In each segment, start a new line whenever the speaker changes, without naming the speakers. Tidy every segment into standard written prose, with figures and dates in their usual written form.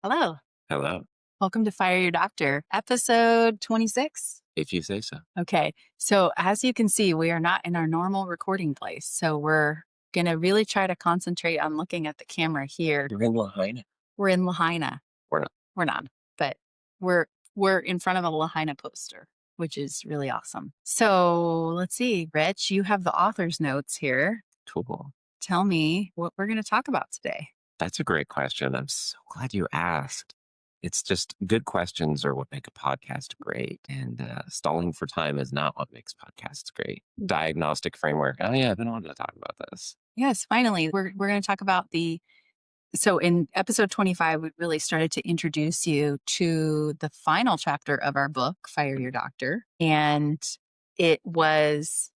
Hello.
Hello,
Welcome to Fire Your Doctor, episode 26.
if you say so.
Okay. So, as you can see, we are not in our normal recording place. So, we're going to really try to concentrate on looking at the camera here.
You're in Lahaina.
We're in Lahaina.
We're not.
We're not, but we're we're in front of a Lahaina poster, which is really awesome. So, let's see, Rich, you have the author's notes here.
Cool.
Tell me what we're going to talk about today.
That's a great question. I'm so glad you asked. It's just good questions are what make a podcast great. And stalling for time is not what makes podcasts great. Diagnostic framework. Oh, yeah, I've been wanting to talk about this.
Yes, finally, we're going to talk about So in episode 25, we really started to introduce you to the final chapter of our book, Fire Your Doctor. And it was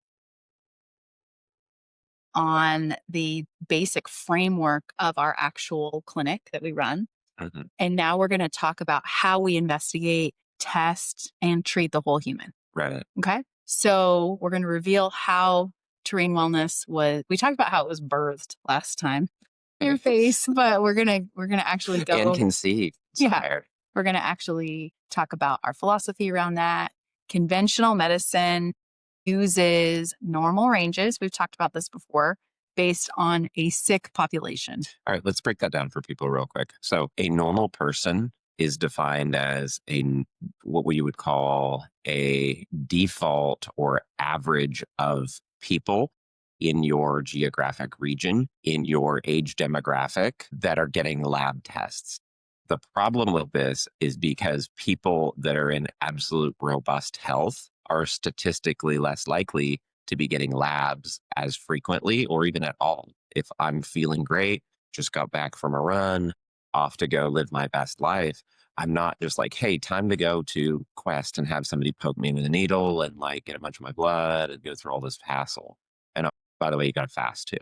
on the basic framework of our actual clinic that we run.
Mhm.
And now we're going to talk about how we investigate, test, and treat the whole human.
Right.
Okay. So we're going to reveal how terrain wellness we talked about how it was birthed last time. Your face, but we're gonna actually
And
go.
conceived.
Yeah,
Inspired.
we're gonna actually talk about our philosophy around that. Conventional medicine uses normal ranges. We've talked about this before, based on a sick population.
All right, let's break that down for people real quick. So, a normal person is defined as what we would call a default or average of people in your geographic region, in your age demographic that are getting lab tests. The problem with this is because people that are in absolute robust health are statistically less likely to be getting labs as frequently or even at all. If I'm feeling great, just got back from a run, off to go live my best life, I'm not just like, hey, time to go to Quest and have somebody poke me with a needle and like get a bunch of my blood and go through all this hassle. And by the way, you got to fast too.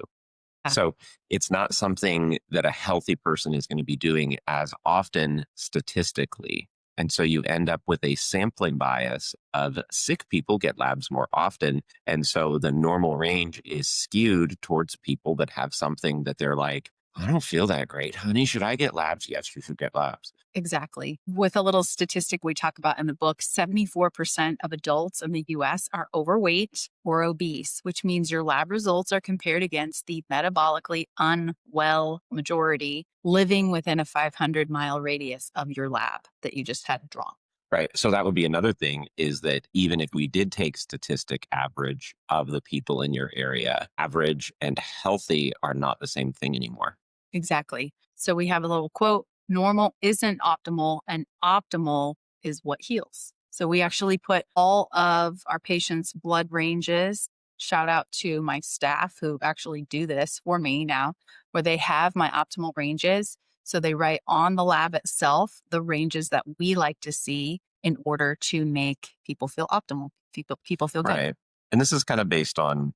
Yeah.
So it's not something that a healthy person is going to be doing as often statistically. And so you end up with a sampling bias of sick people get labs more often. And so the normal range is skewed towards people that have something that they're like, I don't feel that great, honey. Should I get labs? Yes, you should get labs.
Exactly. With a little statistic we talk about in the book, 74% of adults in the US are overweight or obese, which means your lab results are compared against the metabolically unwell majority living within a 500-mile radius of your lab that you just had drawn.
Right. So that would be another thing is that even if we did take statistic average of the people in your area, average and healthy are not the same thing anymore.
Exactly. So we have a little quote: normal isn't optimal, and optimal is what heals. So we actually put all of our patients' blood ranges. Shout out to my staff who actually do this for me now, where they have my optimal ranges. So they write on the lab itself the ranges that we like to see in order to make people feel optimal, people feel good.
Right. And this is kind of based on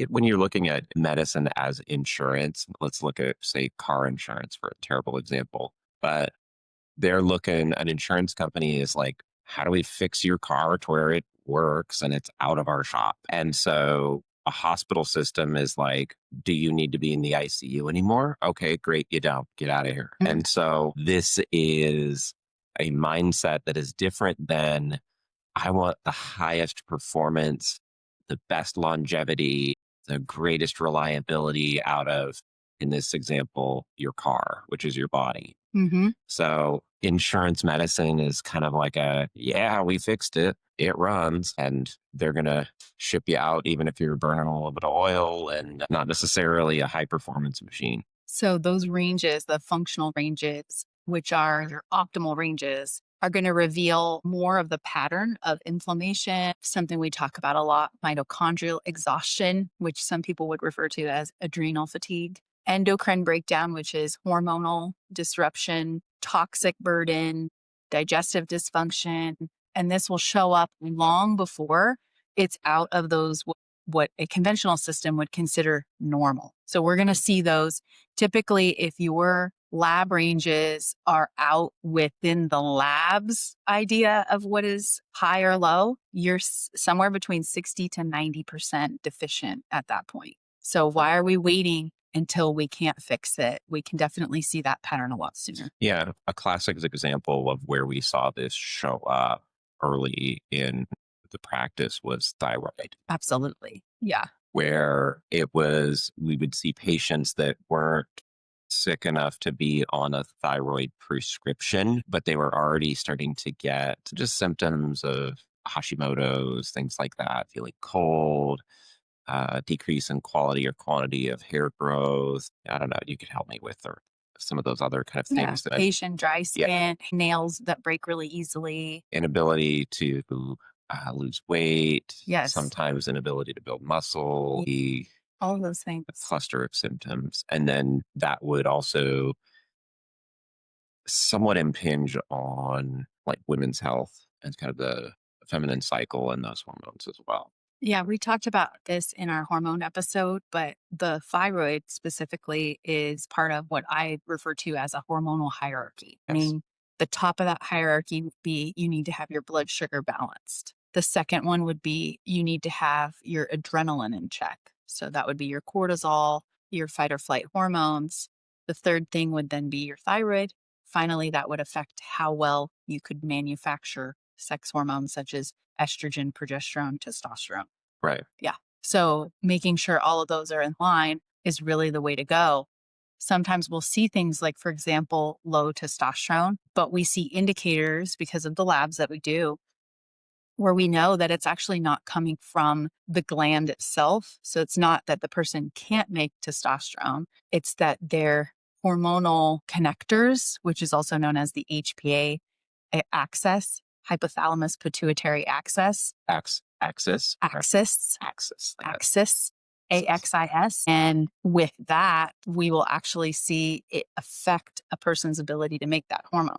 when you're looking at medicine as insurance. Let's look at, say, car insurance for a terrible example. But they're looking, an insurance company is like, how do we fix your car to where it works and it's out of our shop? And so a hospital system is like, do you need to be in the ICU anymore? Okay, great. You don't. Get out of here.
Mhm.
And so this is a mindset that is different than I want the highest performance, the best longevity, the greatest reliability out of, in this example, your car, which is your body.
Mhm.
So insurance medicine is kind of like yeah, we fixed it. It runs and they're going to ship you out even if you're burning a little bit of oil and not necessarily a high performance machine.
So those ranges, the functional ranges, which are your optimal ranges, are going to reveal more of the pattern of inflammation, something we talk about a lot, mitochondrial exhaustion, which some people would refer to as adrenal fatigue, endocrine breakdown, which is hormonal disruption, toxic burden, digestive dysfunction. And this will show up long before it's out of those what a conventional system would consider normal. So we're going to see those. Typically, if your lab ranges are out within the lab's idea of what is high or low, you're somewhere between 60 to 90% deficient at that point. So why are we waiting until we can't fix it, we can definitely see that pattern a lot sooner.
Yeah. A classic example of where we saw this show up early in the practice was thyroid,
Absolutely. Yeah.
where it was, we would see patients that weren't sick enough to be on a thyroid prescription, but they were already starting to get just symptoms of Hashimoto's, things like that, feeling cold, decrease in quality or quantity of hair growth. I don't know. You could help me with or some of those other kind of
Yeah.
things that,
Patient dry
yeah,
skin, nails that break really easily.
inability to lose weight,
Yes.
sometimes inability to build muscle, the
All of those
a
things.
cluster of symptoms. And then that would also somewhat impinge on like women's health and kind of the feminine cycle and those hormones as well.
Yeah, we talked about this in our hormone episode, but the thyroid specifically is part of what I refer to as a hormonal hierarchy.
Yes.
Meaning the top of that hierarchy would be you need to have your blood sugar balanced. The second one would be you need to have your adrenaline in check. So that would be your cortisol, your fight or flight hormones. The third thing would then be your thyroid. Finally, that would affect how well you could manufacture sex hormones such as estrogen, progesterone, testosterone.
Right.
Yeah. So making sure all of those are in line is really the way to go. Sometimes we'll see things like, for example, low testosterone, but we see indicators because of the labs that we do where we know that it's actually not coming from the gland itself. So it's not that the person can't make testosterone, it's that their hormonal connectors, which is also known as the HPA axis, hypothalamus pituitary axis,
Axis. Right.
axis,
Axis.
axis,
Axis.
AXIS. And with that, we will actually see it affect a person's ability to make that hormone.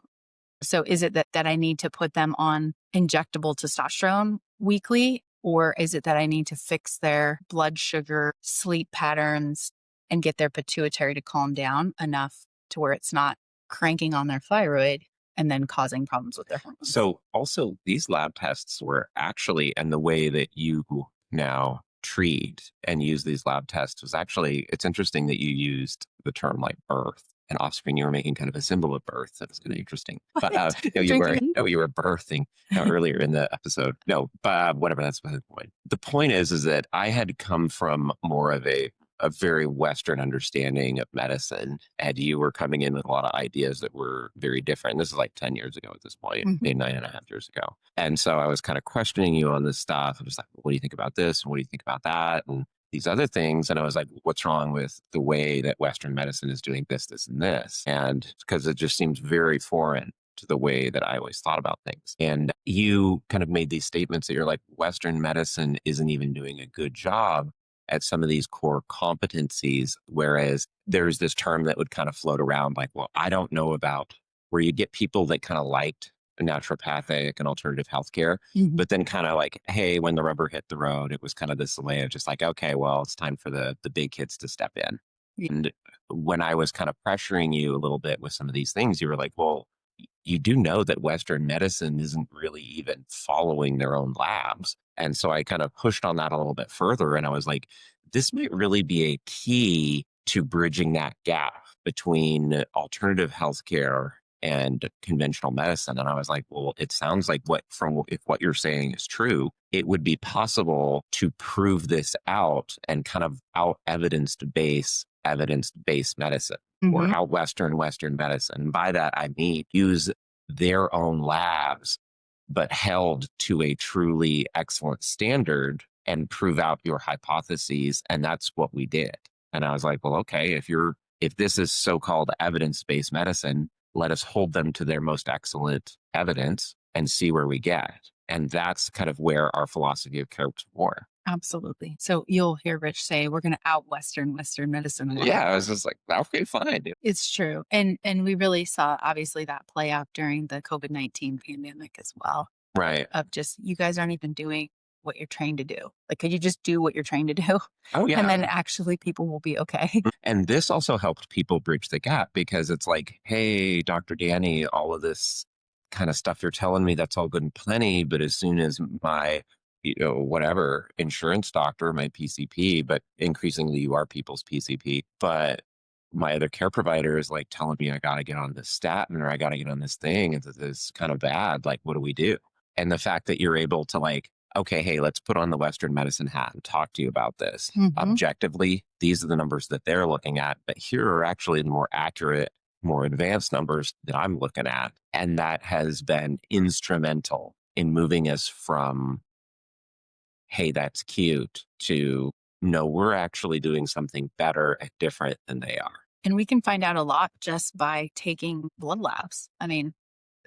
So is it that I need to put them on injectable testosterone weekly? Or is it that I need to fix their blood sugar, sleep patterns, and get their pituitary to calm down enough to where it's not cranking on their thyroid and then causing problems with their hormones?
So also these lab tests were actually, and the way that you now treat and use these lab tests was actually, it's interesting that you used the term like birth and offspring. You were making kind of a symbol of birth. That was kind of interesting. But
What?
no, you were,
Drinking?
no, you were birthing earlier in the episode. No, but whatever. That's the point. The point is that I had come from more of a very Western understanding of medicine. And you were coming in with a lot of ideas that were very different. This is like 10 years ago at this point,
Mhm.
maybe 9.5 years ago. And so I was kind of questioning you on this stuff. I was like, what do you think about this? And what do you think about that? And these other things. And I was like, what's wrong with the way that Western medicine is doing this, this, and this? And because it just seems very foreign to the way that I always thought about things. And you kind of made these statements that you're like, Western medicine isn't even doing a good job at some of these core competencies. Whereas there's this term that would kind of float around like, well, I don't know about, where you get people that kind of liked naturopathic and alternative healthcare,
Mhm.
but then kind of like, hey, when the rubber hit the road, it was kind of this way of just like, okay, well, it's time for the big kids to step in.
Yeah.
And when I was kind of pressuring you a little bit with some of these things, you were like, well, you do know that Western medicine isn't really even following their own labs. And so I kind of pushed on that a little bit further. And I was like, this might really be a key to bridging that gap between alternative healthcare and conventional medicine. And I was like, well, it sounds like if what you're saying is true, it would be possible to prove this out and kind of out evidence-based medicine or
Mhm.
out Western medicine. By that, I mean use their own labs, but held to a truly excellent standard and prove out your hypotheses. And that's what we did. And I was like, well, okay, if this is so-called evidence-based medicine, let us hold them to their most excellent evidence and see where we get. And that's kind of where our philosophy of care was born.
Absolutely. So you'll hear Rich say, we're going to out Western medicine a lot.
Yeah, I was just like, okay, fine.
It's true. And we really saw obviously that play out during the COVID-19 pandemic as well.
Right.
Of just you guys aren't even doing what you're trained to do. Like, could you just do what you're trained to do?
Oh,
And
yeah.
then actually people will be okay.
And this also helped people bridge the gap because it's like, hey, Dr. Danny, all of this kind of stuff you're telling me, that's all good and plenty. But as soon as my whatever insurance doctor, my PCP, but increasingly you are people's PCP. But my other care provider is like telling me I got to get on this statin or I got to get on this thing. And it's kind of bad. Like, what do we do? And the fact that you're able to like, okay, hey, let's put on the Western medicine hat and talk to you about this.
Hmm.
Objectively, these are the numbers that they're looking at, but here are actually the more accurate, more advanced numbers that I'm looking at. And that has been instrumental in moving us from, hey, that's cute, to no, we're actually doing something better and different than they are.
And we can find out a lot just by taking blood labs. I mean,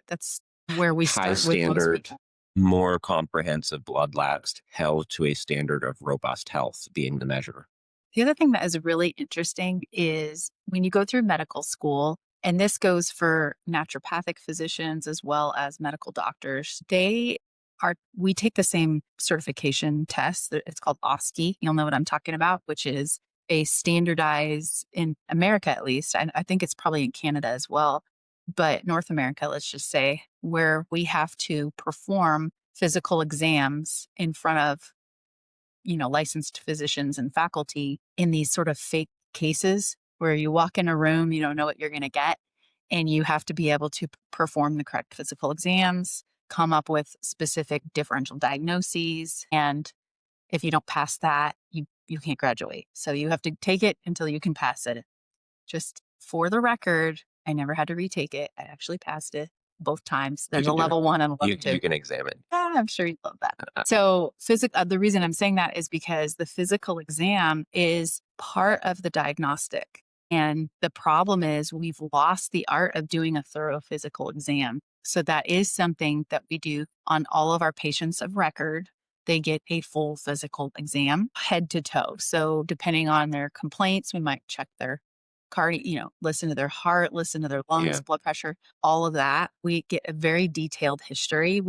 that's where we
High
start with most
standard,
people.
more comprehensive blood labs held to a standard of robust health being the measure.
The other thing that is really interesting is when you go through medical school, and this goes for naturopathic physicians as well as medical doctors, we take the same certification test. It's called OSCE. You'll know what I'm talking about, which is a standardized in America, at least. I think it's probably in Canada as well, but North America, let's just say, where we have to perform physical exams in front of licensed physicians and faculty in these sort of fake cases where you walk in a room, you don't know what you're going to get, and you have to be able to perform the correct physical exams, come up with specific differential diagnoses, and if you don't pass that, you can't graduate. So you have to take it until you can pass it. Just for the record, I never had to retake it. I actually passed it both times.
You
There's a
can do it.
level 1 and a level 2.
You can examine.
I'm sure you'd love that. So, the reason I'm saying that is because the physical exam is part of the diagnostic. And the problem is we've lost the art of doing a thorough physical exam. So, that is something that we do on all of our patients of record. They get a full physical exam, head to toe. So, depending on their complaints, we might check their listen to their heart, listen to their lungs,
Yeah.
blood pressure, all of that. We get a very detailed history.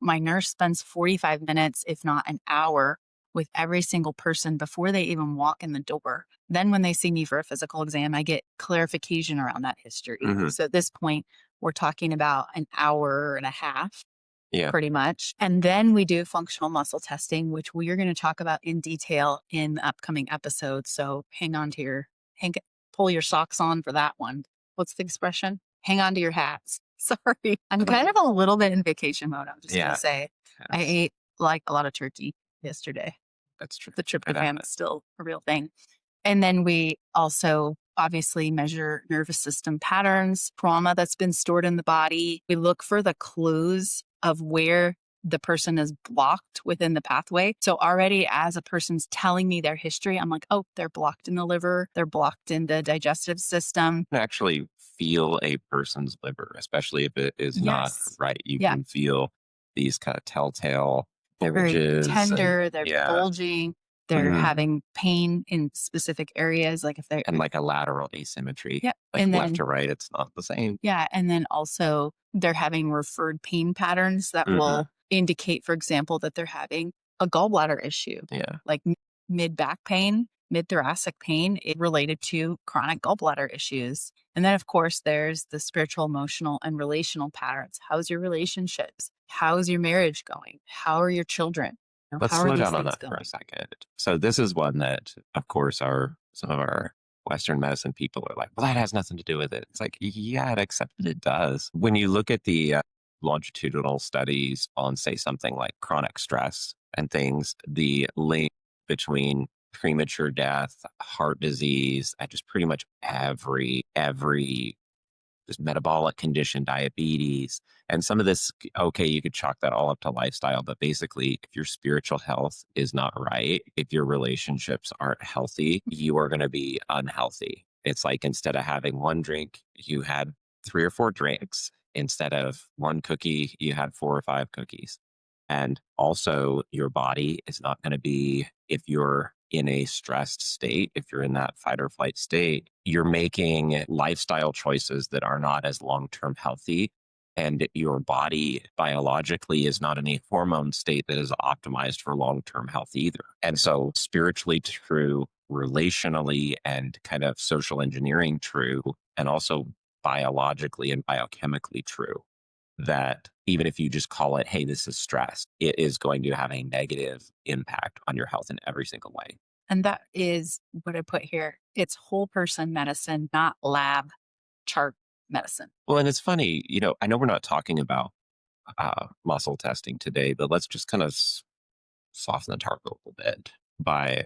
My nurse spends 45 minutes, if not an hour, with every single person before they even walk in the door. Then when they see me for a physical exam, I get clarification around that history.
Hmm.
So at this point, we're talking about an hour and a half,
Yeah.
pretty much. And then we do functional muscle testing, which we are going to talk about in detail in the upcoming episodes. So pull your socks on for that one. What's the expression? Hang on to your hats. Sorry. I'm kind of a little bit in vacation mode. I'm just going
Yeah.
to say I
Yes.
ate like a lot of turkey yesterday.
That's true.
The
I'd have
tryptophan
it.
is still a real thing. And then we also obviously measure nervous system patterns, trauma that's been stored in the body. We look for the clues of where the person is blocked within the pathway. So already as a person's telling me their history, I'm like, oh, they're blocked in the liver, they're blocked in the digestive system.
Can actually feel a person's liver, especially if it is not
Yes.
right. You
Yeah.
can feel these kind of telltale
They're very
images and
tender, they're
yeah.
bulging, they're
Mhm.
having pain in specific areas. Like if they,
And like a lateral asymmetry,
yeah.
like
And
left
then
to right, it's not the same.
Yeah, and then also they're having referred pain patterns that
Mhm.
will indicate, for example, that they're having a gallbladder issue,
Yeah.
like mid back pain, mid thoracic pain related to chronic gallbladder issues. And then, of course, there's the spiritual, emotional, and relational patterns. How's your relationships? How's your marriage going? How are your children?
Let's
How are
slow
these
down on
things
that for a
going?
second. So this is one that, of course, some of our Western medicine people are like, well, that has nothing to do with it. It's like, yeah, except that it does. When you look at the longitudinal studies on, say, something like chronic stress and things, the link between premature death, heart disease, and just pretty much every just metabolic condition, diabetes, and some of this, okay, you could chalk that all up to lifestyle, but basically, if your spiritual health is not right, if your relationships aren't healthy, you are going to be unhealthy. It's like instead of having one drink, you had three or four drinks. Instead of one cookie, you had four or five cookies. And also, your body is not going to be, if you're in a stressed state, if you're in that fight or flight state, you're making lifestyle choices that are not as long term healthy. And your body biologically is not in a hormone state that is optimized for long term health either. And so, spiritually true, relationally, and kind of social engineering true, and also biologically and biochemically true. that even if you just call it, hey, this is stress, it is going to have a negative impact on your health in every single way.
And that is what I put here. It's whole person medicine, not lab chart medicine.
Well, and it's funny, I know we're not talking about muscle testing today, but let's just kind of soften the target a little bit by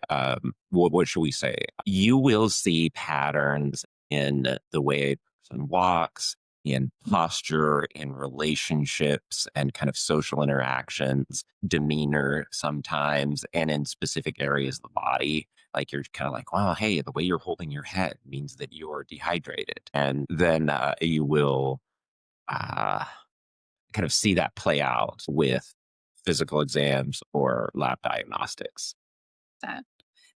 what should we say? You will see patterns in the way a person walks, in posture, in relationships, and kind of social interactions, demeanor sometimes, and in specific areas of the body. Like you're kind of like, wow, hey, the way you're holding your head means that you're dehydrated. And then you will uh, kind of see that play out with physical exams or lab diagnostics.
That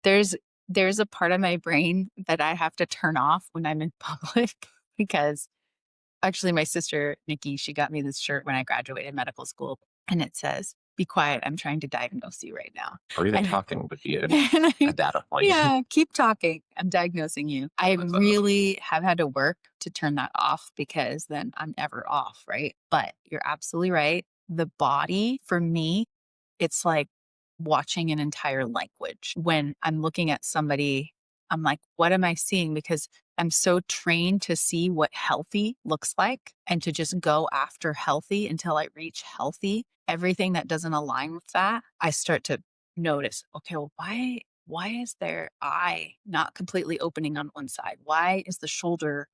there's there's a part of my brain that I have to turn off when I'm in public because actually my sister Nikki, she got me this shirt when I graduated medical school and it says, "Be quiet, I'm trying to diagnose you right now."
Or even
And
talking would be
and
a data point.
yeah, keep talking. I'm diagnosing you. I
That's awesome.
really have had to work to turn that off because then I'm never off, right? But you're absolutely right. The body for me, it's like watching an entire language. When I'm looking at somebody, I'm like, what am I seeing? Because I'm so trained to see what healthy looks like and to just go after healthy until I reach healthy. Everything that doesn't align with that, I start to notice, okay, well, why is their eye not completely opening on one side? Why is the shoulder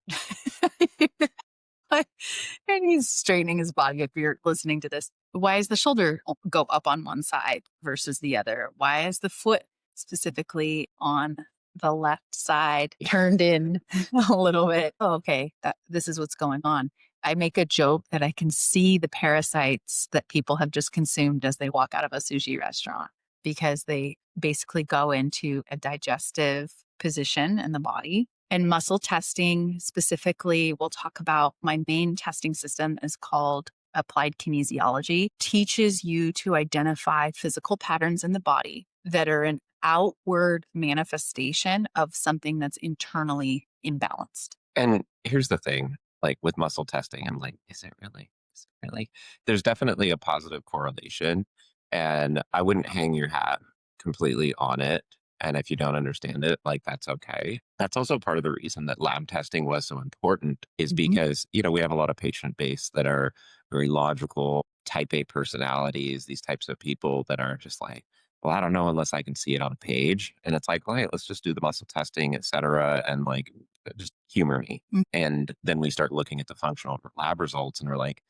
and he's straightening his body if you're listening to this. Why is the shoulder go up on one side versus the other? Why is the foot specifically on the left side turned in a little bit? Oh, okay, this is what's going on. I make a joke that I can see the parasites that people have just consumed as they walk out of a sushi restaurant because they basically go into a digestive position in the body. And muscle testing specifically, we'll talk about my main testing system is called applied kinesiology, teaches you to identify physical patterns in the body that are an outward manifestation of something that's internally imbalanced.
And here's the thing, like with muscle testing, I'm like, is it really? Is it really? There's definitely a positive correlation. And I wouldn't hang your hat completely on it. And if you don't understand it, like that's okay. That's also part of the reason that lab testing was so important is
Mhm.
because, we have a lot of patient base that are very logical, type A personalities, these types of people that are just like, well, I don't know unless I can see it on a page. And it's like, well, hey, let's just do the muscle testing, et cetera. And like, just humor me.
Mm.
And then we start looking at the functional lab results and we're like,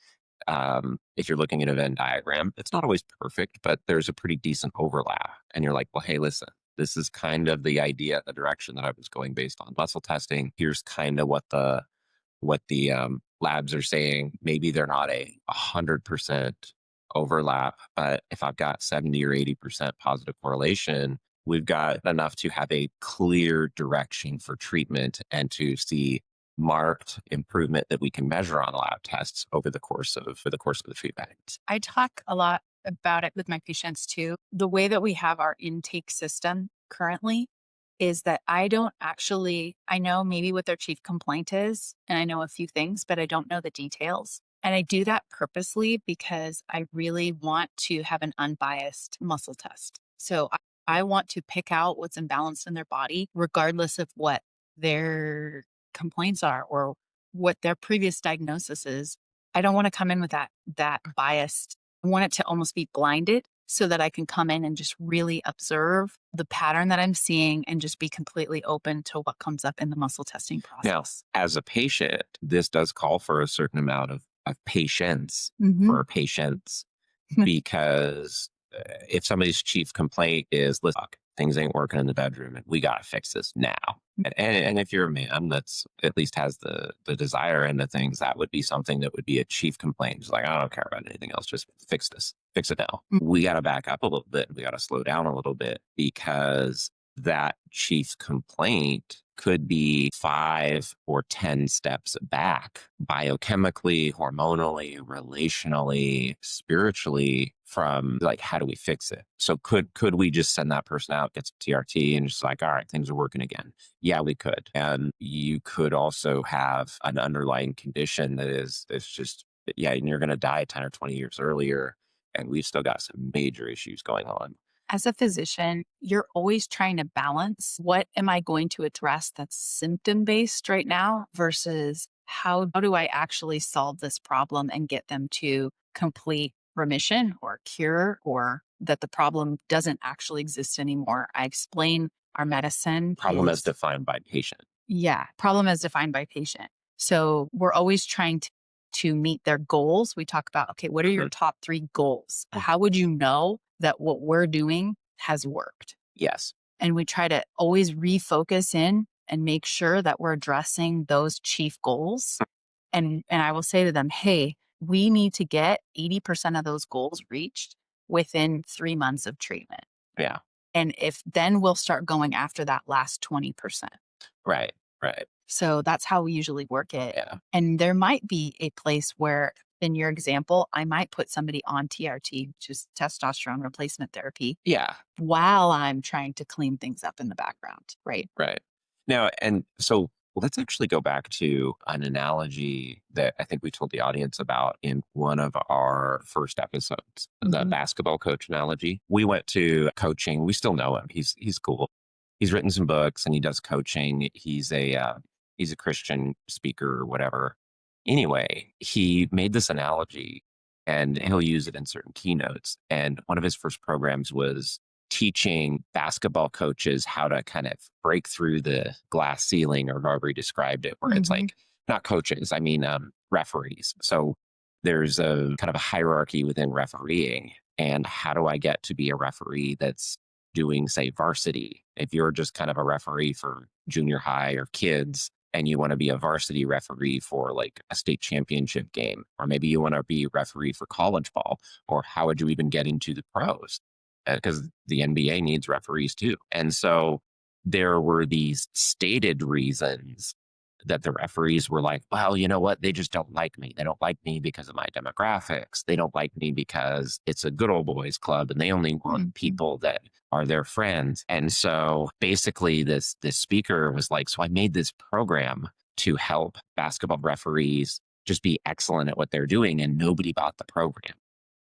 if you're looking at a Venn diagram, it's not always perfect, but there's a pretty decent overlap. And you're like, well, hey, listen, this is kind of the idea, the direction that I was going based on muscle testing. Here's kind of what the labs are saying. Maybe they're not 100% overlap, but if I've got 70 or 80% positive correlation, we've got enough to have a clear direction for treatment and to see marked improvement that we can measure on lab tests over the course of the treatment.
I talk a lot about it with my patients too. The way that we have our intake system currently is that I don't actually, I know maybe what their chief complaint is, and I know a few things, but I don't know the details. And I do that purposely because I really want to have an unbiased muscle test. So I want to pick out what's imbalanced in their body, regardless of what their complaints are or what their previous diagnosis is. I don't want to come in with that biased. I want it to almost be blinded so that I can come in and just really observe the pattern that I'm seeing and just be completely open to what comes up in the muscle testing
Now,
process.
as a patient, this does call for a certain amount of patience
Mhm.
for patients because if somebody's chief complaint is, listen, look, things ain't working in the bedroom and we got to fix this now. And if you're a man that's at least has the desire into things, that would be something that would be a chief complaint. It's like, I don't care about anything else. Just fix this, fix it now.
Mm.
We got to back up a little bit. We got to slow down a little bit because that chief complaint could be 5 or 10 steps back biochemically, hormonally, relationally, spiritually from like how do we fix it? So could we just send that person out, get some TRT and just like, all right, things are working again? Yeah, we could. And you could also have an underlying condition that is just yeah, and you're going to die 10 or 20 years earlier. And we've still got some major issues going on.
As a physician, you're always trying to balance what am I going to address that's symptom based right now versus how do I actually solve this problem and get them to complete remission or cure or that the problem doesn't actually exist anymore. I explain our medicine
Problem as
is,
defined by patient.
yeah, problem as defined by patient. So we're always trying to meet their goals. We talk about, okay, what are your
Mhm.
top three goals?
Mm.
How would you know that what we're doing has worked?
Yes.
And we try to always refocus in and make sure that we're addressing those chief goals. And I will say to them, hey, we need to get 80% of those goals reached within 3 months of treatment.
Yeah.
And if then we'll start going after that last 20%.
Right. Right.
So that's how we usually work it.
Yeah.
And there might be a place where, in your example, I might put somebody on TRT, which is testosterone replacement therapy,
Yeah.
while I'm trying to clean things up in the background. Right.
Right. Now, and so let's actually go back to an analogy that I think we told the audience about in one of our first episodes, the
Mhm.
basketball coach analogy. We went to coaching. We still know him. He's cool. He's written some books and he does coaching. He's a Christian speaker or whatever. Anyway, he made this analogy and he'll use it in certain keynotes. And one of his first programs was teaching basketball coaches how to kind of break through the glass ceiling, or however he described it, where it's
Mhm.
like not coaches, I mean referees. So there's a kind of a hierarchy within refereeing. And how do I get to be a referee that's doing, say, varsity? If you're just kind of a referee for junior high or kids, and you want to be a varsity referee for like a state championship game, or maybe you want to be a referee for college ball, or how would you even get into the pros? Because the NBA needs referees too. And so there were these stated reasons that the referees were like, well, you know what? They just don't like me. They don't like me because of my demographics. They don't like me because it's a good old boys club and they only want
Mhm.
people that are their friends. And so basically this speaker was like, so I made this program to help basketball referees just be excellent at what they're doing, and nobody bought the program.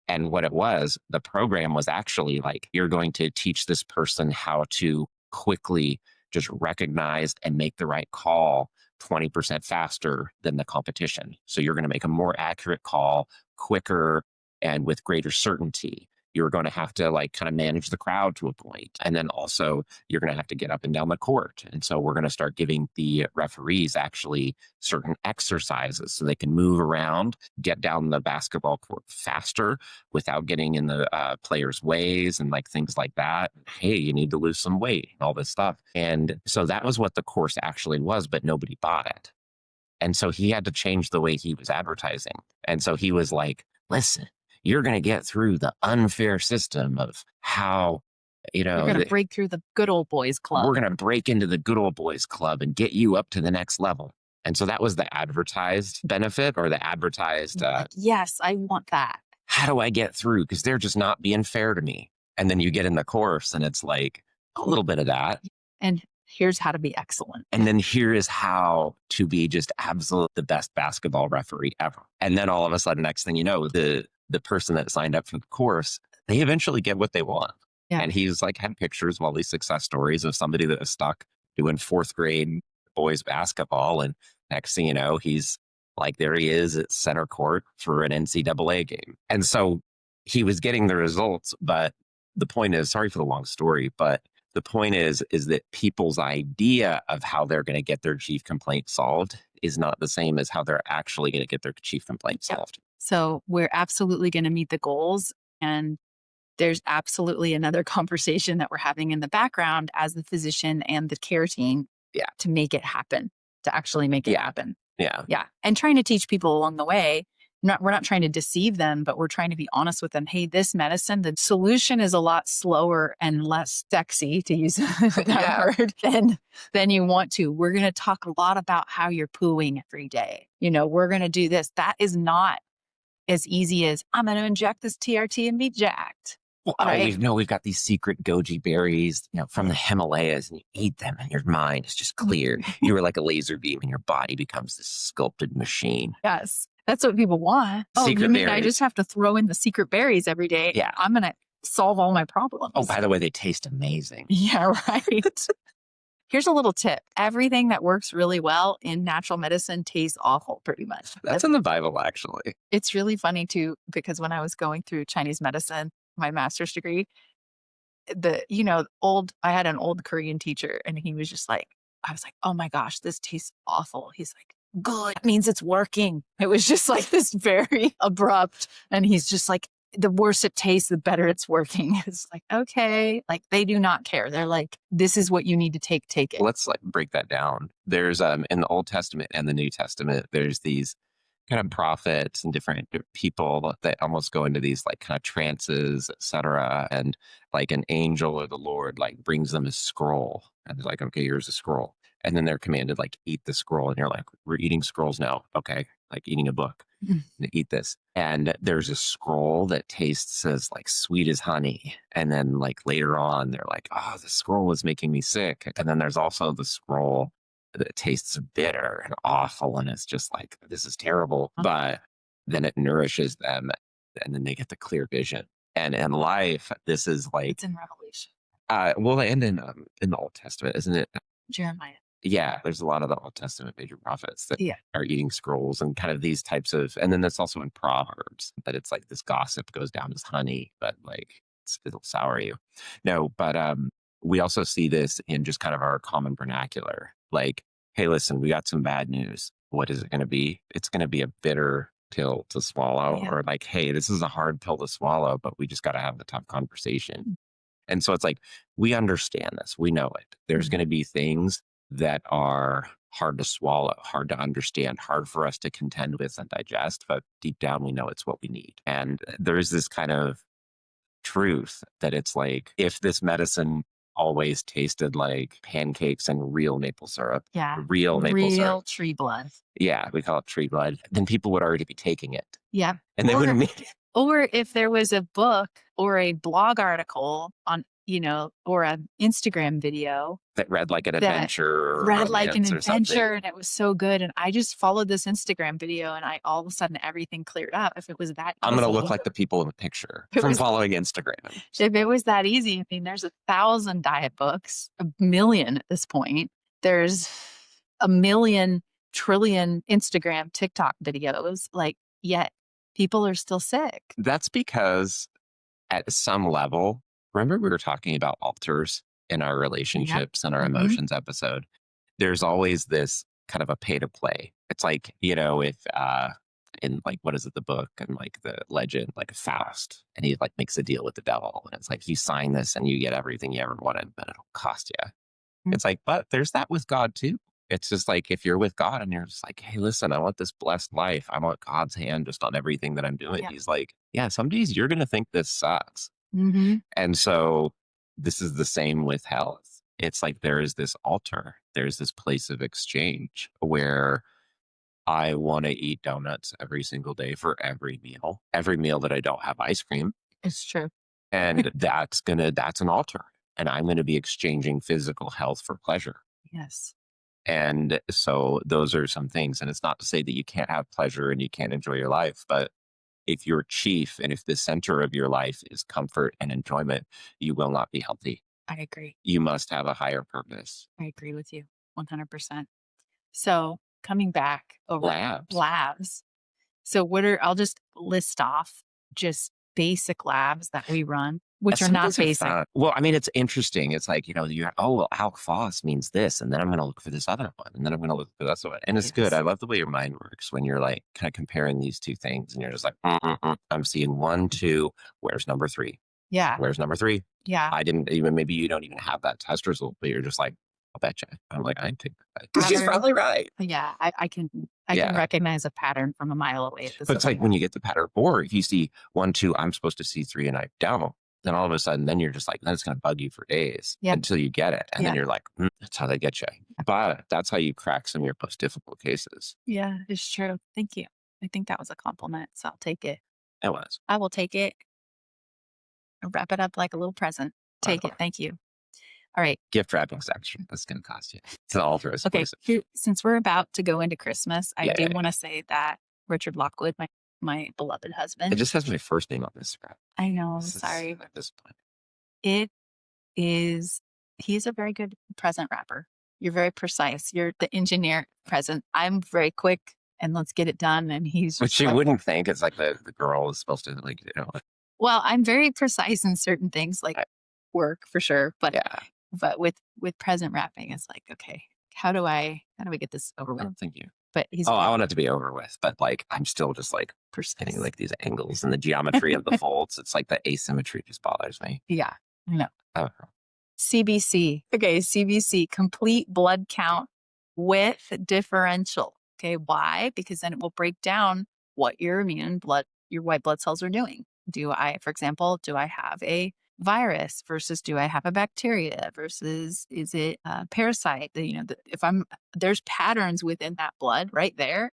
And what it was, the program was actually like, you're going to teach this person how to quickly just recognize and make the right call 20% faster than the competition. So you're going to make a more accurate call quicker and with greater certainty. You're going to have to like kind of manage the crowd to a point. And then also you're going to have to get up and down the court. And so we're going to start giving the referees actually certain exercises so they can move around, get down the basketball court faster without getting in the players' ways and like things like that. Hey, you need to lose some weight and all this stuff. And so that was what the course actually was, but nobody bought it. And so he had to change the way he was advertising. And so he was like, listen, you're going to get through the unfair system of how, you
You're
know,
going to break through the good old boys
we're
club.
going to break into the good old boys club and get you up to the next level. And so that was the advertised benefit, or the advertised,
Like, yes, I want that.
how do I get through? Because they're just not being fair to me. And then you get in the course and it's like a little bit of that.
And here's how to be excellent.
And then here is how to be just absolute the best basketball referee ever. And then all of a sudden, next thing you know, the person that signed up for the course, they eventually get what they want.
Yeah.
And he's like had pictures of all these success stories of somebody that was stuck doing fourth grade boys basketball. And next thing you know, he's like, there he is at center court for an NCAA game. And so he was getting the results. But the point is, sorry for the long story, but the point is that people's idea of how they're going to get their chief complaint solved is not the same as how they're actually going to get their chief complaint
Yep.
solved.
So we're absolutely going to meet the goals. And there's absolutely another conversation that we're having in the background as the physician and the care team
Yeah.
to make it happen, to actually make it
Yeah.
happen.
Yeah.
Yeah. And trying to teach people along the way. We're not trying to deceive them, but we're trying to be honest with them. Hey, this medicine, the solution is a lot slower and less sexy, to use that
Yeah.
word, than you want to. We're going to talk a lot about how you're pooing every day. We're going to do this. That is not as easy as I'm going to inject this TRT and be jacked.
Well,
Right.
we've got these secret goji berries, from the Himalayas, and you eat them, and your mind is just clear. You are like a laser beam, and your body becomes this sculpted machine.
Yes. That's what people want. Oh, you
Secret
mean I just
berries.
have to throw in the secret berries every day?
Yeah.
I'm going to solve all my problems.
Oh, by the way, they taste amazing.
Yeah, right. Here's a little tip. Everything that works really well in natural medicine tastes awful pretty much.
That's in the Bible, actually.
It's really funny too, because when I was going through Chinese medicine, my master's degree, I had an old Korean teacher and he was just like, I was like, oh my gosh, this tastes awful. He's like, good, that means it's working. It was just like this very abrupt. And he's just like, the worse it tastes, the better it's working. It's like, okay, like they do not care. They're like, this is what you need to take it.
Let's like break that down. There's in the Old Testament and the New Testament, there's these kind of prophets and different people that almost go into these like kind of trances, etc. And like an angel or the Lord like brings them a scroll, and they're like, okay, here's a scroll. And then they're commanded like eat the scroll, and you're like, we're eating scrolls now. Okay, like eating a book. Eat this. And there's a scroll that tastes as like sweet as honey. And then like later on, they're like, oh, the scroll is making me sick. And then there's also the scroll that tastes bitter and awful. And it's just like, this is terrible. But then it nourishes them. And then they get the clear vision. And in life, this is like,
It's in Revelation.
well, and in the Old Testament, isn't it?
Jeremiah.
Yeah, there's a lot of the Old Testament major prophets that
Yeah.
are eating scrolls and kind of these types of, and then that's also in Proverbs that it's like this gossip goes down as honey, but like it'll sour you. No, but we also see this in just kind of our common vernacular. Like, hey, listen, we got some bad news. What is it going to be? It's going to be a bitter pill to swallow,
Yeah.
or like, hey, this is a hard pill to swallow, but we just got to have the tough conversation. And so it's like, we understand this, we know it. There's going to be things that are hard to swallow, hard to understand, hard for us to contend with and digest, but deep down we know it's what we need. And there's this kind of truth that it's like, if this medicine always tasted like pancakes and real maple syrup, real maple syrup,
tree blood.
yeah, we call it tree blood, then people would already be taking it.
Yeah.
And they wouldn't need it.
Or if there was a book or a blog article on, or an Instagram video
that read like an adventure, or
read like an
romance or something.
adventure, and it was so good. And I just followed this Instagram video, and all of a sudden everything cleared up. If it was that
I'm going to look
easy.
like the people in the picture
It
from
was-
following Instagram.
If it was that easy, I mean, there's 1,000 diet books, 1,000,000 at this point. There's 1,000,000 trillion Instagram, TikTok videos. Like, yet people are still sick.
That's because at some level, remember we were talking about altars in our relationships and our emotions episode. There's always this kind of a pay to play. It's like, if in like, what is it, the book and like the legend, like Faust, and he like makes a deal with the devil. And it's like, you sign this and you get everything you ever wanted, but it'll cost you. It's like, but there's that with God too. It's just like, if you're with God and you're just like, hey, listen, I want this blessed life. I want God's hand just on everything that I'm doing.
Yeah.
He's like, yeah, some days you're going to think this sucks. And so this is the same with health. It's like, there is this altar, there's this place of exchange where I want to eat donuts every single day for every meal that I don't have ice cream.
It's true.
And that's an altar. And I'm going to be exchanging physical health for pleasure.
Yes.
And so those are some things. And it's not to say that you can't have pleasure and you can't enjoy your life, but if your chief and if the center of your life is comfort and enjoyment, you will not be healthy.
I agree.
You must have a higher purpose.
I agree with you 100%. So coming back over labs. So I'll just list off just basic labs that we run, which are not basic.
Well, I mean, it's interesting. It's like, alk phos means this, and then I'm going to look for this other one, and then I'm going to look for this one. And it's good. I love the way your mind works when you're like kind of comparing these two things, and you're just like, I'm seeing 1, 2, where's number 3?
Yeah.
Where's number 3?
Yeah.
Maybe you don't even have that test result, but you're just like, I'll bet you. I'm like, I think that. She's probably right.
Yeah, I can recognize a pattern from a mile away.
But it's like when you get the pattern, or if you see 1, 2, I'm supposed to see 3 and I don't. Then all of a sudden, then you're just like, that's going to bug you for days until you get it. And then you're like, that's how they get you. But that's how you crack some of your most difficult cases.
Yeah, it's true. Thank you. I think that was a compliment, so I'll take it.
It was.
I will take it. I'll wrap it up like a little present. Take it. Thank you. All right.
Gift wrapping section. That's going to cost you. It's an altar.
Okay. Since we're about to go into Christmas, I do want to say that Richard Lockwood, my beloved
It
husband.
just has my first name on this scrap.
I know, I'm
This is
sorry.
at this point.
It is he's a very good present wrapper. You're very precise. You're the engineer present. I'm very quick and let's get it done. And he's
Which
just
you
like,
wouldn't think. It's like the girl is supposed to like,
well, I'm very precise in certain things like
I-
work for sure. But
yeah.
with present wrapping, it's like, okay, how do we get this over
I
with?
don't think you.
But he's
Oh, I
very
want it to be over with, but like I'm still just like getting
precise.
like these angles and the geometry of the folds. It's like the asymmetry just bothers me.
Yeah. No.
Oh,
CBC. Okay, CBC, complete blood count with differential. Okay, why? Because then it will break down what your your white blood cells are doing. For example, do I have a virus versus do I have a bacteria versus is it a parasite? If there's patterns within that blood right there,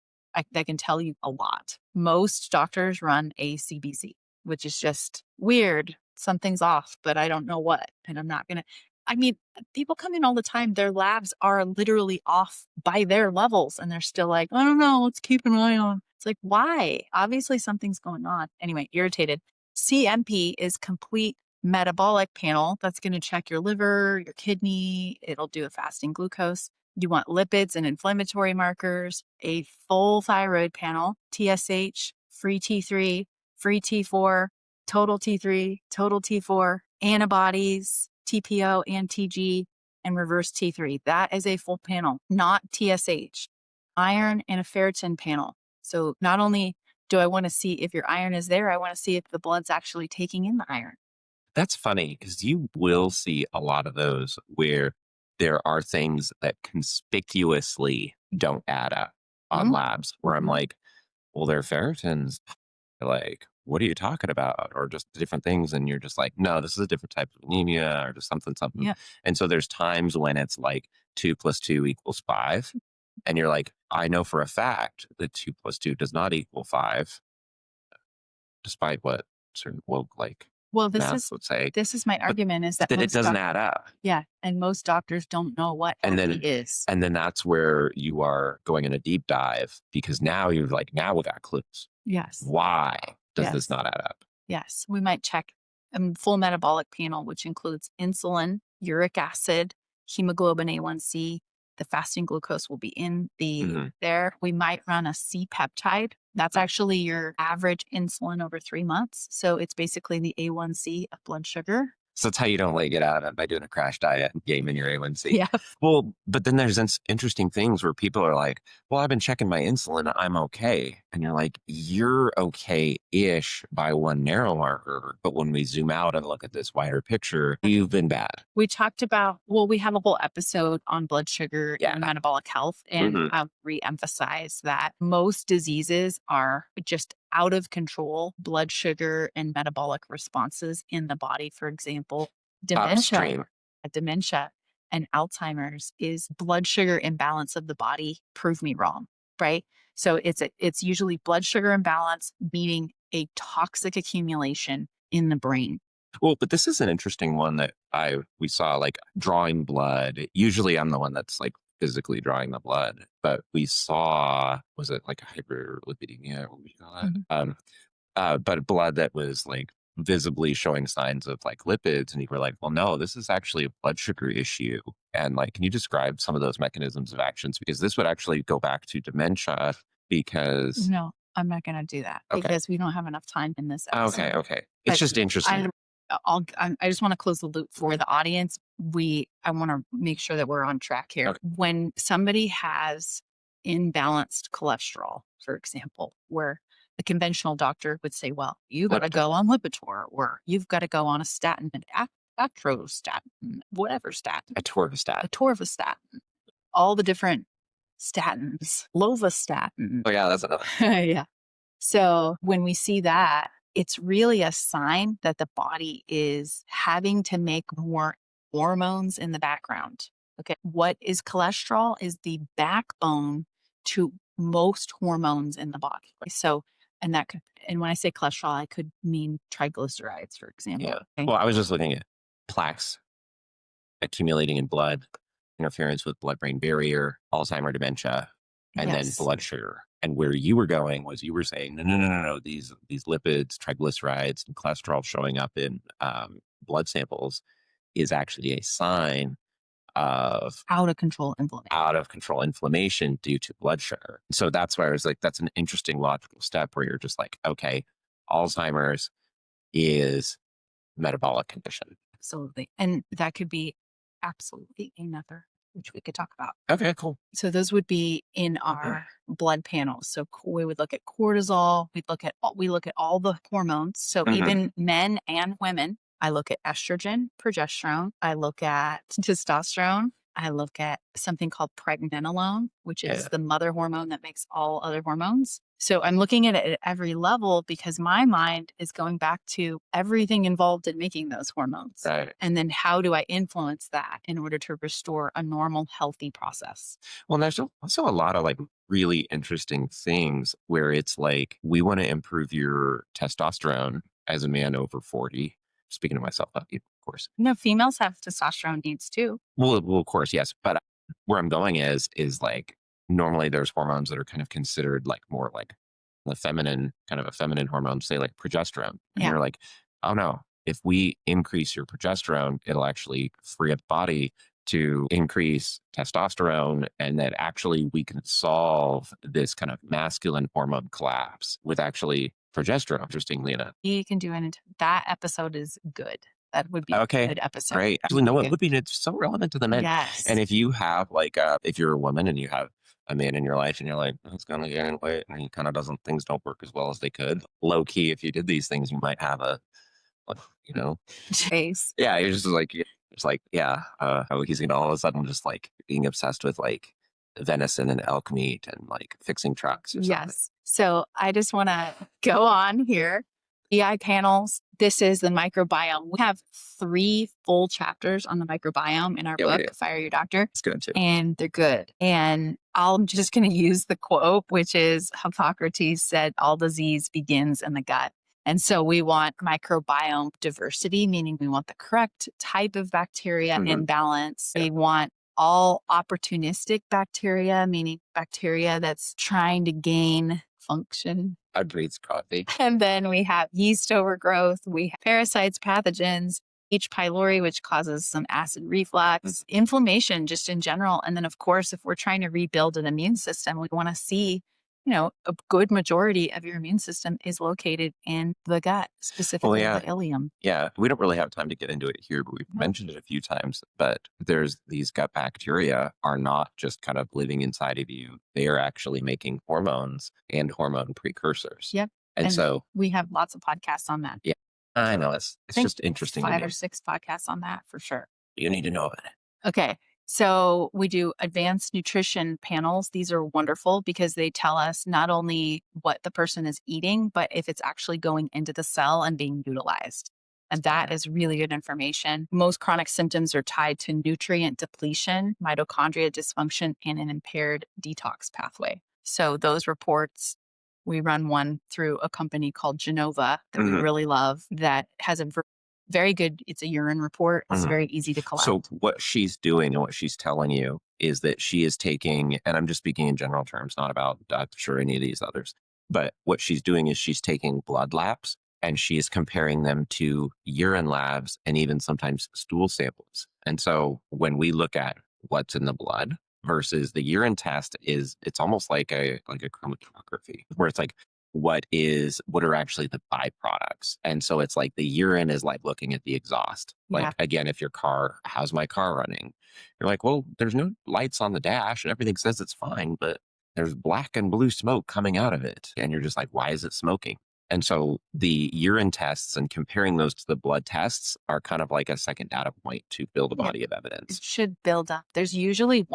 that can tell you a lot. Most doctors run a CBC, which is just weird. Something's off, but I don't know what. And I'm not going to I mean, people come in all the time. Their labs are literally off by their levels, and they're still like, I don't know, let's keep an eye on. It's like, why? Obviously, something's going on. Anyway, irritated. CMP is complete metabolic panel. That's going to check your liver, your kidney. It'll do a fasting glucose. You want lipids and inflammatory markers, a full thyroid panel, TSH, free T3, free T4, total T3, total T4, antibodies, TPO and TG, and reverse T3. That is a full panel, not TSH. Iron and a ferritin panel. So not only do I want to see if your iron is there, I want to see if the blood's actually taking in the iron.
that's funny because you will see a lot of those where there are things that conspicuously don't add up on labs where I'm like, well, they're ferritins. Like, what are you talking about? Or just different things. And you're just like, no, this is a different type of anemia or just something, something.
Yeah.
And so there's times when it's like 2 + 2 = 5. And you're like, I know for a fact that 2 + 2 does not equal 5, despite what certain woke like
Well,
math would say.
this is my
But
argument is that
that it
most
doesn't add up.
yeah, and most doctors don't know what
And
happy
then
is.
and then that's where you are going in a deep dive because now you're like, now we got clues.
Yes.
Why does this
Yes.
not add up?
Yes, we might check a full metabolic panel, which includes insulin, uric acid, hemoglobin A1C. The fasting glucose will be in there. We might run a C peptide. That's actually your average insulin over 3 months. So it's basically the A1C of blood sugar.
So that's how you don't like get out of it by doing a crash diet and gaming your A1C.
Yeah.
Well, but then there's interesting things where people are like, well, I've been checking my insulin. I'm okay. And you're like, you're okay-ish by one narrow marker. But when we zoom out and look at this wider picture, you've been bad.
We talked about, we have a whole episode on blood sugar and metabolic health. And I'll re-emphasize that most diseases are just out of control blood sugar and metabolic responses in the body. For example, dementia and Alzheimer's is blood sugar imbalance of the body. Prove me wrong, right? So it's usually blood sugar imbalance, meaning a toxic accumulation in the brain.
Well, but this is an interesting one that we saw, like drawing blood. Usually I'm the one that's like physically drawing the blood, but we saw, was it like hyperlipidemia? What would you call that? But blood that was like visibly showing signs of like lipids. And you were like, well, no, this is actually a blood sugar issue. And like, can you describe some of those mechanisms of actions? Because this would actually go back to dementia because.
No, I'm not going to do that because we don't have enough time in this episode.
Okay. It's just interesting.
I just want to close the loop for the audience. I want to make sure that we're on track here.
Okay.
When somebody has imbalanced cholesterol, for example, where the conventional doctor would say, well, you got to go on Lipitor or you've got to go on a statin, atorvastatin, whatever statin. Atorvastatin. All the different statins, lovastatin.
Oh, yeah, that's another.
Yeah. So when we see that, it's really a sign that the body is having to make more hormones in the background. Okay. What is cholesterol is the backbone to most hormones in the body. So, and when I say cholesterol, I could mean triglycerides, for example.
Yeah.
Okay?
Well, I was just looking at plaques accumulating in blood, interference with blood-brain barrier, Alzheimer, dementia, and then blood sugar. And where you were going was you were saying, no, no, no, no, no. These lipids, triglycerides, and cholesterol showing up in blood samples is actually a sign of
Out of control inflammation.
out of control inflammation due to blood sugar. So that's why I was like, that's an interesting logical step where you're just like, okay, Alzheimer's is metabolic condition.
Absolutely. And that could be absolutely another, which we could talk about.
Okay, cool.
So those would be in our blood panels. So we would look at cortisol. We look at all the hormones. So
Mhm.
even men and women. I look at estrogen, progesterone. I look at testosterone. I look at something called pregnenolone, which is
Yeah.
the mother hormone that makes all other hormones. So I'm looking at it at every level because my mind is going back to everything involved in making those hormones.
Right.
And then how do I influence that in order to restore a normal, healthy process?
Well, there's also a lot of like really interesting things where it's like we want to improve your testosterone as a man over 40. Speaking to myself, of course.
No, females have testosterone needs too.
Well, of course, yes. But where I'm going is like normally there's hormones that are kind of considered like more like the feminine, kind of a feminine hormone, say like progesterone. And
Yeah.
you're like, oh no, if we increase your progesterone, it'll actually free up the body to increase testosterone. And that actually we can solve this kind of masculine hormone collapse with actually progesterone, interestingly enough.
You can do it. That episode is good. That would be a
Okay,
good episode.
great. Actually, no, it
Good.
would be. It's so relevant to the men.
Yes.
And if you have like, if you're a woman and you have a man in your life and you're like, it's gonna gain weight, and he kind of doesn't, things don't work as well as they could. Low key, if you did these things, you might have a, like,
Chase.
yeah, you're just like, it's like, yeah, how he's gonna all of a sudden just like being obsessed with like venison and elk meat and like fixing trucks or something.
Yes. So I just want to go on here. EI panels. This is the microbiome. We have 3 full chapters on the microbiome in our
Yeah, we do.
book, Fire Your Doctor.
It's good too.
And they're good. And I'm just going to use the quote, which is Hippocrates said, all disease begins in the gut. And so we want microbiome diversity, meaning we want the correct type of bacteria in balance.
Yeah.
We want all opportunistic bacteria, meaning bacteria that's trying to gain function.
I breathe coffee.
And then we have yeast overgrowth, we have parasites, pathogens, H. pylori, which causes some acid reflux, inflammation just in general. And then, of course, if we're trying to rebuild an immune system, we want to see, a good majority of your immune system is located in the gut, specifically
yeah.
the ileum.
Yeah, we don't really have time to get into it here, but we've mentioned it a few times. But there's these gut bacteria are not just kind of living inside of you. They are actually making hormones and hormone precursors.
Yep.
And so
we have lots of podcasts on that.
yeah, I know it's
think
just interesting to
5
me.
or 6 podcasts on that for sure.
You need to know about it.
Okay. So we do advanced nutrition panels. These are wonderful because they tell us not only what the person is eating, but if it's actually going into the cell and being utilized. And that is really good information. Most chronic symptoms are tied to nutrient depletion, mitochondria dysfunction, and an impaired detox pathway. So those reports, we run one through a company called Genova that we really love that has a very good, it's a urine report. It's very easy to collect.
So what she's doing and what she's telling you is that she is taking, and I'm just speaking in general terms, not about, I'm sure, any of these others, but what she's doing is she's taking blood labs and she is comparing them to urine labs and even sometimes stool samples. And so when we look at what's in the blood versus the urine test, it's almost like a chromatography where it's like, what are actually the byproducts. And so it's like the urine is like looking at the exhaust. Like, again, if your car, how's my car running? You're like, well, there's no lights on the dash and everything says it's fine, but there's black and blue smoke coming out of it. And you're just like, why is it smoking? And so the urine tests and comparing those to the blood tests are kind of like a second data point to build a body of evidence.
It should build up. There's usually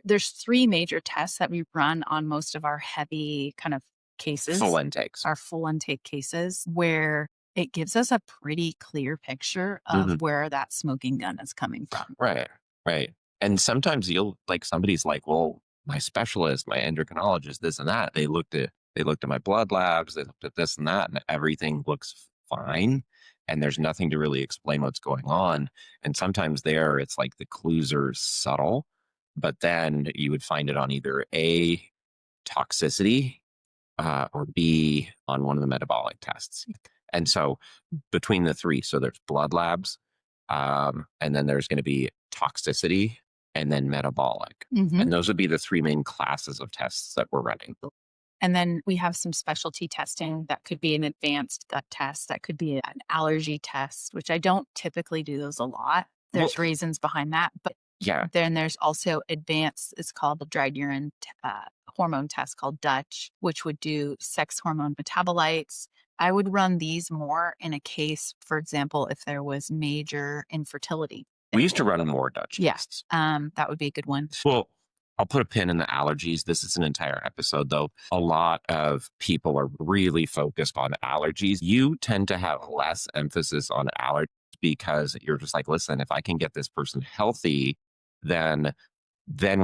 there's 3 major tests that we run on most of our heavy kind of cases,
full intakes,
our full intake cases, where it gives us a pretty clear picture of where that smoking gun is coming from.
Right. And sometimes somebody's like, well, my specialist, my endocrinologist, this and that, they looked at my blood labs, they looked at this and that, and everything looks fine. And there's nothing to really explain what's going on. And sometimes it's like the clues are subtle, but then you would find it on either A, toxicity, or B on one of the metabolic tests. And so between the three, so there's blood labs, and then there's going to be toxicity and then metabolic.
Hmm.
And those would be the three main classes of tests that we're running.
And then we have some specialty testing that could be an advanced gut test, that could be an allergy test, which I don't typically do those a lot.
Well,
There's reasons behind that. But
yeah,
then there's also advanced, it's called the dried urine hormone test called Dutch, which would do sex hormone metabolites. I would run these more in a case, for example, if there was major infertility.
we used to run more Dutch
Yeah,
tests.
that would be a good one.
Well, I'll put a pin in the allergies. This is an entire episode, though. A lot of people are really focused on allergies. You tend to have less emphasis on allergies because you're just like, listen, if I can get this person healthy, then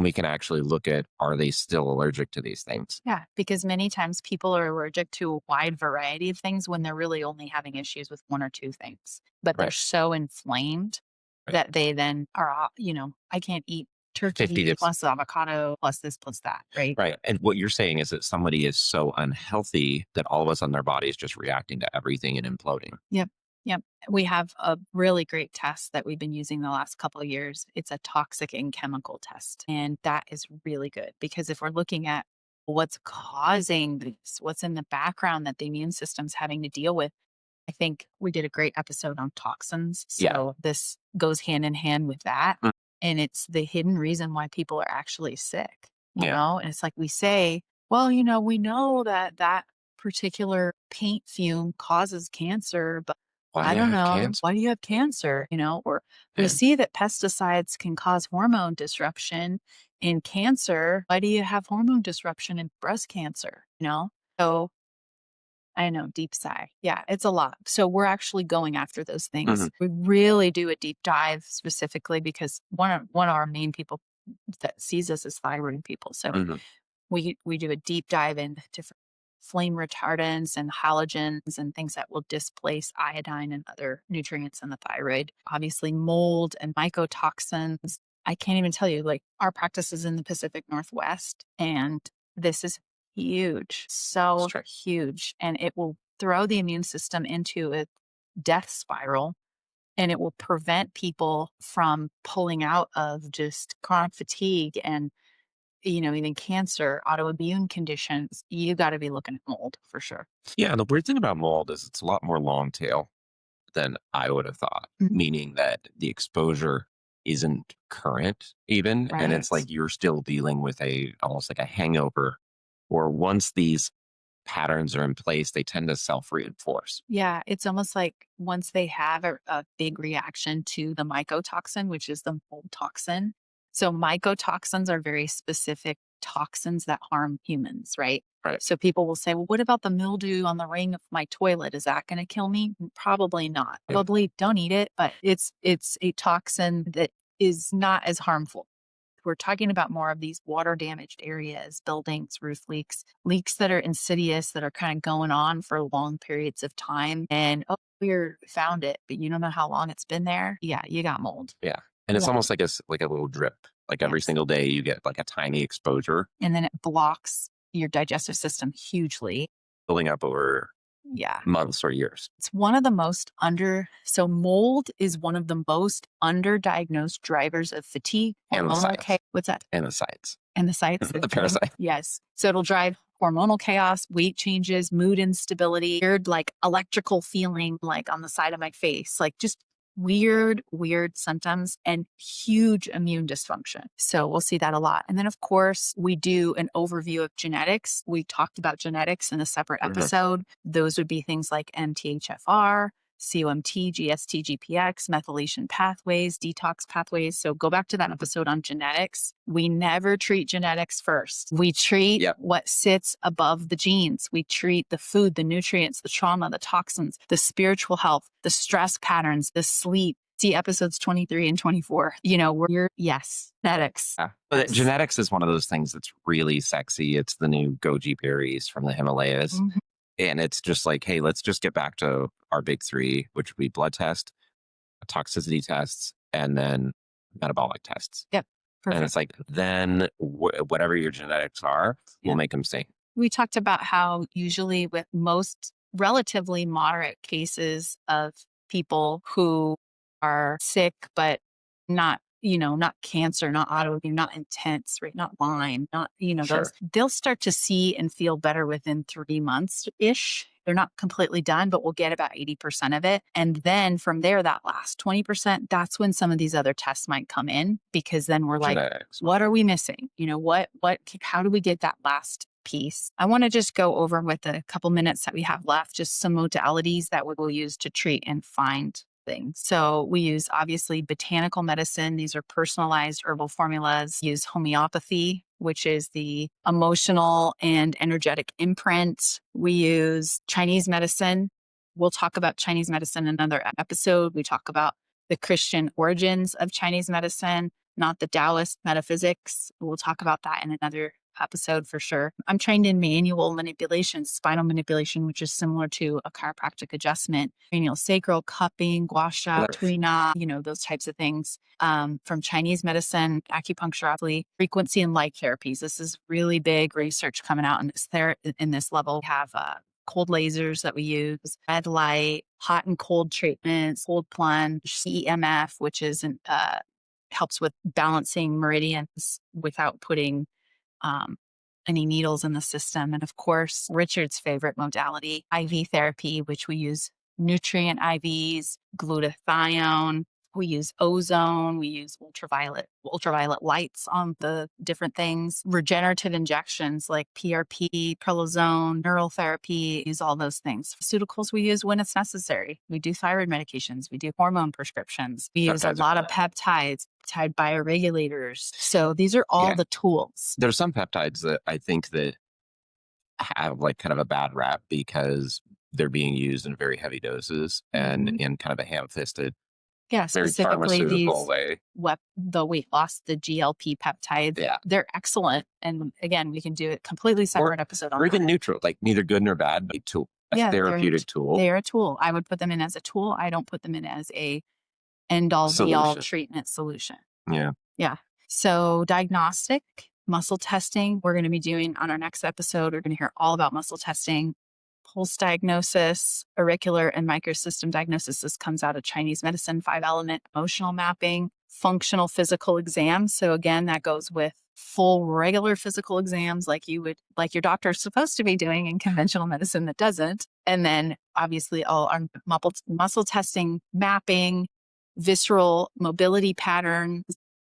we can actually look at, are they still allergic to these things?
Yeah, because many times people are allergic to a wide variety of things when they're really only having issues with one or two things. But they're
Right.
so inflamed
Right.
that they then are, I can't eat
50
turkey
dips.
plus avocado plus this plus that, right?
Right. And what you're saying is that somebody is so unhealthy that all of a sudden their body is just reacting to everything and imploding.
Yep. Yep. We have a really great test that we've been using the last couple of years. It's a toxic and chemical test. And that is really good because if we're looking at what's causing this, what's in the background that the immune system's having to deal with, I think we did a great episode on toxins.
Yeah.
So this goes hand in hand with that.
Mm.
And it's the hidden reason why people are actually sick,
Yeah.
And it's like we say, well, we know that that particular paint fume causes cancer, but
Why
I
do you
don't
have
know.
cancer?
Why do you have cancer? Or we
Yeah.
see that pesticides can cause hormone disruption in cancer. Why do you have hormone disruption in breast cancer? So I know, deep sigh. Yeah, it's a lot. So we're actually going after those things.
Mhm.
We really do a deep dive specifically because one of our main people that sees us as thyroid people. So
Mhm.
we do a deep dive into different flame retardants and halogens and things that will displace iodine and other nutrients in the thyroid. Obviously, mold and mycotoxins. I can't even tell you, like our practice is in the Pacific Northwest, and this is huge, so
Sure.
huge. And it will throw the immune system into a death spiral and it will prevent people from pulling out of just chronic fatigue and even cancer, autoimmune conditions. You got to be looking at mold for sure.
Yeah. The weird thing about mold is it's a lot more long tail than I would have thought,
Mhm.
meaning that the exposure isn't current even. And
Right.
it's like you're still dealing with almost like a hangover, or once these patterns are in place, they tend to self reinforce.
Yeah, it's almost like once they have a big reaction to the mycotoxin, which is the mold toxin. So mycotoxins are very specific toxins that harm humans, right?
Right.
So people will say, well, what about the mildew on the ring of my toilet? Is that going to kill me? Probably not.
Yeah.
Probably don't eat it, but it's a toxin that is not as harmful. We're talking about more of these water damaged areas, buildings, roof leaks, leaks that are insidious, that are kind of going on for long periods of time. And oh, we found it, but you don't know how long it's been there. Yeah, you got mold.
Yeah. And it's
Yeah.
almost like like a little drip. Like every
Yes.
single day you get like a tiny exposure
And then it blocks your digestive system hugely.
building up over
Yeah.
months or years.
It's one of the so mold is one of the most underdiagnosed drivers of fatigue,
And the
hormonal
sites.
what's that?
And the sites.
And the sites.
The parasite.
Yes. So it'll drive hormonal chaos, weight changes, mood instability, weird like electrical feeling like on the side of my face, like just weird symptoms and huge immune dysfunction. So we'll see that a lot. And then of course we do an overview of genetics. We talked about genetics in a separate
Mhm.
episode. Those would be things like MTHFR, COMT, GST, GPX, methylation pathways, detox pathways. So go back to that episode on genetics. We never treat genetics first. We treat
Yep.
what sits above the genes. We treat the food, the nutrients, the trauma, the toxins, the spiritual health, the stress patterns, the sleep. See episodes 23 and 24. Yes, genetics.
Yeah. But
Yes.
genetics is one of those things that's really sexy. It's the new goji berries from the Himalayas.
Mhm.
And it's just like, hey, let's just get back to our big three, which would be blood test, toxicity tests, and then metabolic tests.
Yep.
And
Perfect.
it's like, then whatever your genetics are, we'll
Yep.
make them safe.
We talked about how usually with most relatively moderate cases of people who are sick, but not, not cancer, not autoimmune, not intense, right? Not Lyme, not, those,
Sure.
they'll start to see and feel better within 3 months ish. They're not completely done, but we'll get about 80% of it. And then from there, that last 20%, that's when some of these other tests might come in, because then we're like,
Genetics.
what are we missing? How do we get that last piece? I want to just go over with the couple minutes that we have left, just some modalities that we will use to treat and find things. So we use obviously botanical medicine. These are personalized herbal formulas. Use homeopathy, which is the emotional and energetic imprint. We use Chinese medicine. We'll talk about Chinese medicine in another episode. We talk about the Christian origins of Chinese medicine, not the Taoist metaphysics. We'll talk about that in another episode for sure. I'm trained in manual manipulation, spinal manipulation, which is similar to a chiropractic adjustment, cranial sacral, cupping, gua sha, tuina, those types of things. From Chinese medicine, acupuncture, obviously, frequency and light therapies. This is really big research coming out in this level. We have cold lasers that we use, red light, hot and cold treatments, cold plunge, CEMF, which is helps with balancing meridians without putting um, any needles in the system. And of course, Richard's favorite modality, IV therapy, which we use nutrient IVs, glutathione. We use ozone. We use ultraviolet lights on the different things. Regenerative injections like PRP, prolozone, neural therapy, use all those things. Pharmaceuticals we use when it's necessary. We do thyroid medications. We do hormone prescriptions. We use a lot of peptides, peptide bioregulators. So these are all the tools.
There's some peptides that I think that have like kind of a bad rap because they're being used in very heavy doses and in kind of a ham-fisted, very
specifically
pharmaceutical
these
way.
The weight loss, the GLP peptides, they're excellent. And again, we can do a completely separate episode on
or even
that.
neutral, like neither good nor bad, but a therapeutic tool.
They're a tool. I would put them in as a tool. I don't put them in as a end-all be-all treatment solution. Yeah. So diagnostic, muscle testing, we're going to be doing on our next episode. We're going to hear all about muscle testing, pulse diagnosis, auricular and microsystem diagnosis. This comes out of Chinese medicine, 5-element emotional mapping, functional physical exams. So again, that goes with full regular physical exams like your doctor is supposed to be doing in conventional medicine that doesn't. And then obviously all our muscle testing, mapping, visceral mobility patterns,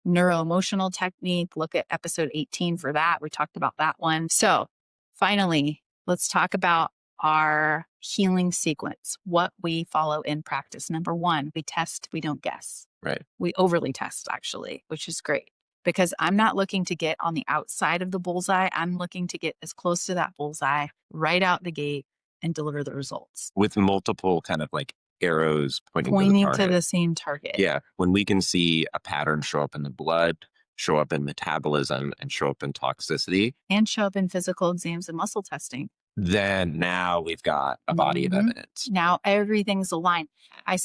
neuroemotional technique. Look at episode 18 for that. We talked about that one. So finally, let's talk about our healing sequence, what we follow in practice. Number one, we test, we don't guess.
Right.
We overly test, actually, which is great because I'm not looking to get on the outside of the bullseye. I'm looking to get as close to that bullseye right out the gate and deliver the results.
With multiple kind of like arrows
pointing to the same target.
Yeah. When we can see a pattern show up in the blood, show up in metabolism, and show up in toxicity,
and show up in physical exams and muscle testing,
then now we've got a body of evidence.
Now everything's aligned. I'm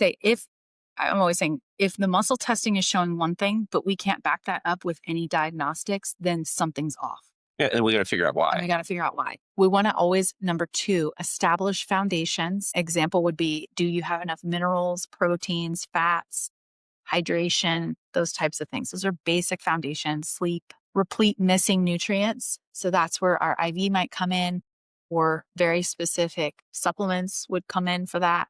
always saying, if the muscle testing is showing one thing, but we can't back that up with any diagnostics, then something's off.
Yeah, and we got to figure out why.
We want to always, number two, establish foundations. Example would be, do you have enough minerals, proteins, fats, hydration, those types of things. Those are basic foundations. Sleep, replete missing nutrients. So that's where our IV might come in, or very specific supplements would come in for that.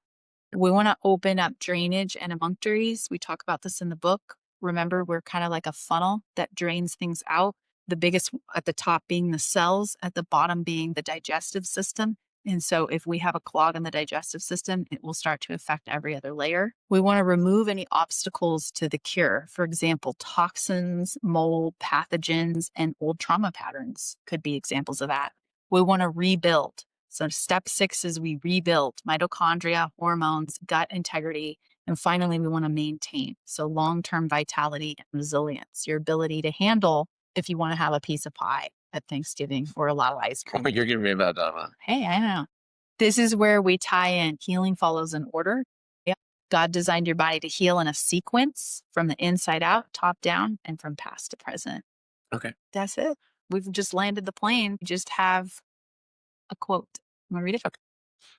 We want to open up drainage and emunctories. We talk about this in the book. Remember, we're kind of like a funnel that drains things out. The biggest at the top being the cells, at the bottom being the digestive system. And so if we have a clog in the digestive system, it will start to affect every other layer. We want to remove any obstacles to the cure. For example, toxins, mold, pathogens, and old trauma patterns could be examples of that. We want to rebuild. So step 6 is we rebuild mitochondria, hormones, gut integrity, and finally we want to maintain. So long-term vitality and resilience, your ability to handle if you want to have a piece of pie at Thanksgiving or a lot of ice cream.
You're giving me a bad drama.
Hey, I know. This is where we tie in. Healing follows an order. Yep. God designed your body to heal in a sequence from the inside out, top down, and from past to present.
Okay.
That's it. We've just landed the plane. We just have a quote. Want to read it?
Okay.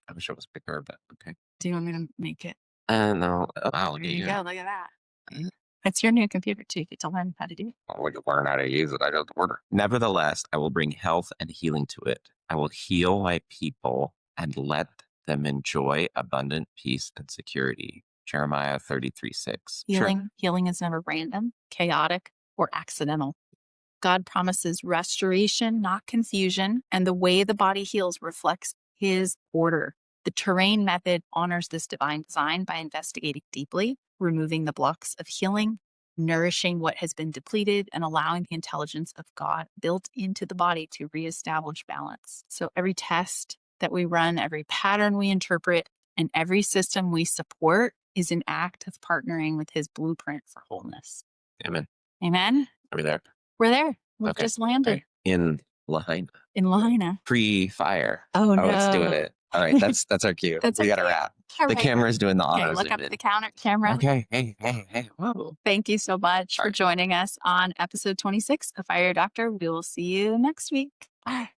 I wish it was bigger, but okay.
Do you want me to make it?
No. Oh, wow, look
There
at
you
you.
go. Look at that. It's your new computer too. You get to learn how to do it.
I would learn how to use it. I don't order. Nevertheless, I will bring health and healing to it. I will heal my people and let them enjoy abundant peace and security. Jeremiah 33:6.
Healing is never random, chaotic, or accidental. God promises restoration, not confusion, and the way the body heals reflects his order. The terrain method honors this divine design by investigating deeply, removing the blocks of healing, nourishing what has been depleted, and allowing the intelligence of God built into the body to reestablish balance. So every test that we run, every pattern we interpret, and every system we support is an act of partnering with his blueprint for wholeness.
Amen.
Amen.
Are we there?
We're there. We've
Okay.
just landed.
Right. In Lahaina.
In Lahaina.
Pre-fire.
Oh,
Oh, it's doing
no.
it. All right. That's our cue.
That's
We
our
got to
cue.
wrap.
All
The
right.
camera's doing the
Okay,
auto
look
zoom
up
in.
at the camera.
Okay. Hey. Whoa.
Thank you so much
All
for
right.
joining us on episode 26 of Fire Your Doctor. We will see you next week. Bye.